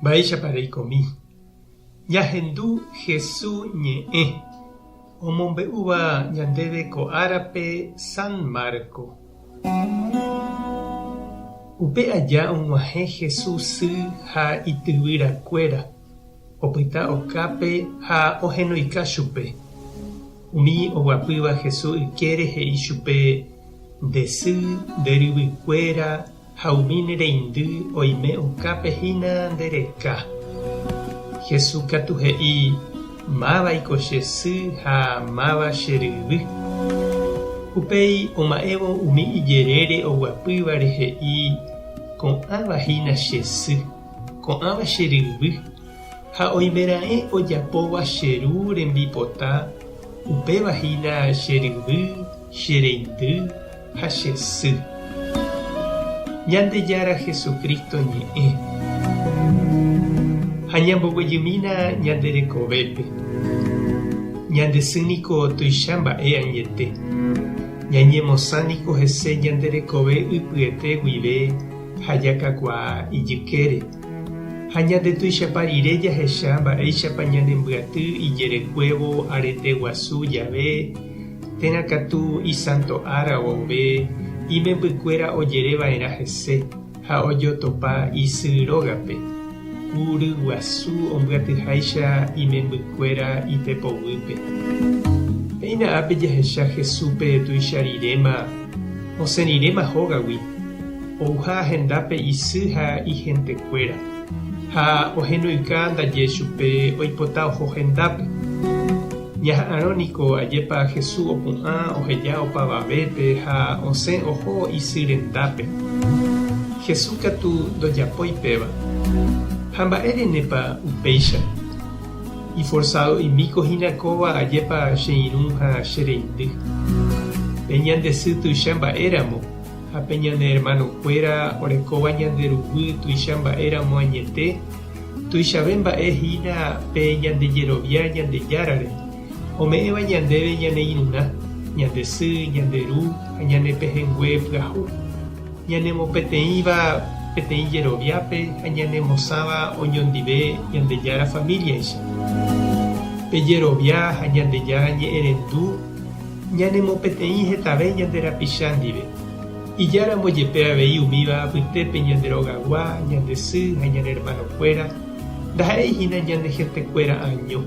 Mba'éichapareikomi. Ñahendu Jesús ñe'ẽ omombe'úva ñandéve ko árape San Marco. Upe aja og̃uahẽ Jesús sy ha ityvyrakuéra, opyta okápe ha ohenoika chupe. Umi oguapýva Jesús ykére he'i chupe nde sy, nde ryvykuéra ha umi reindy oime okápe hína ndereka. Jesús katu he'i mávako che sy ha máva che ryvy. Upéi oma'ẽvo umi ijerére oguapývare he'i ko'ãva hína che sy, ko'ãva che ryvy, ha oimera'ẽ ojapóva che ru rembipota upéva hína che ryvy, che reindy ha che sy. Ñandejára Jesucristo ñe'ẽ ha ñamboguejymína ñande rekovépe. Ñande sýniko tuicha mba'e añete. Ñañemosãniko hese ñande rekove ypyete guive ha jakakuaa ijykére. Ha ñande tuichapa rire jahecha mba'éichapa ñanembyaty ijerekuévo arete guasu jave térã katu isanto ára ove imembykuéra ojereva'erã hese ha ojotopa isyrógape. Ury guasu ombyatyháicha imembykuéra ipepoguýpe. Peina ápe jahecha Jesúspe tuicha riréma osẽriréma hógagui, ouha hendápe isy ha ihentekuéra, ha ohenoika ndaje chupe oipota oho hendápe. Ñaha'ãróniko ajépa Jesús opu'ã oheja opavavépe ha osẽ oho isy rendápe. Jesús katu ndojapóipeva. Ha mba'érenepa upéicha. Iforzado imíko hinakóva ajépa che irũ ha che reindy. Pe ñande sy tuicha mba'éramo ha pe ñane hermanokuéra orekóva ñande ruvy tuicha mba'éramo añete, tuichave mba'e hína pe ñande jerovia ñande járare ome'ẽva ñandéve ñane irũna, ñande sy, ñande ru ha ñane pehengue pyahu. Ñanemopeteĩva peteĩ jeroviápe ha ñanemosãva oñondive ñandejára familiaicha. Pe jerovia ha ñandejára ñe'ẽrendu ñanemopeteĩ hetave ñanderapicha ndive. Ijára mbojepe avei umíva apytépe ñanderogagua, ñande sy ha ñane hermanokuéra ndaha'eihína ñande hetekuéra año.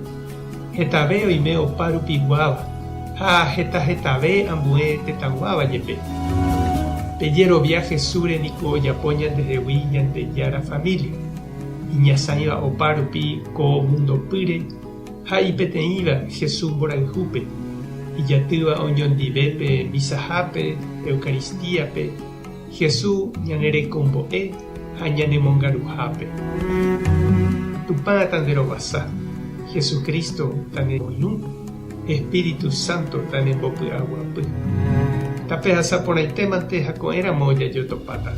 Hetave oime opa rupi guáva ha hetave ambue tetãguáva jepe. Pe jerovia Jesúsre niko ojapo ñandehegui ñandejára familia. Iñasãiva opa rupi ko mundopýre ha ipeteĩva Jesús mborayhúpe, ijatýva oñondivépe misahápe, Eucaristíape, Jesús ñanerekombo'e ha ñanemongaruhápe. Tupã tanderovasa, Jesucristo tanemoirũ, Espíritu Santo tanembopy'aguapy. Tape hasaporãitémante ha ko'ẽramo ojajotopáta.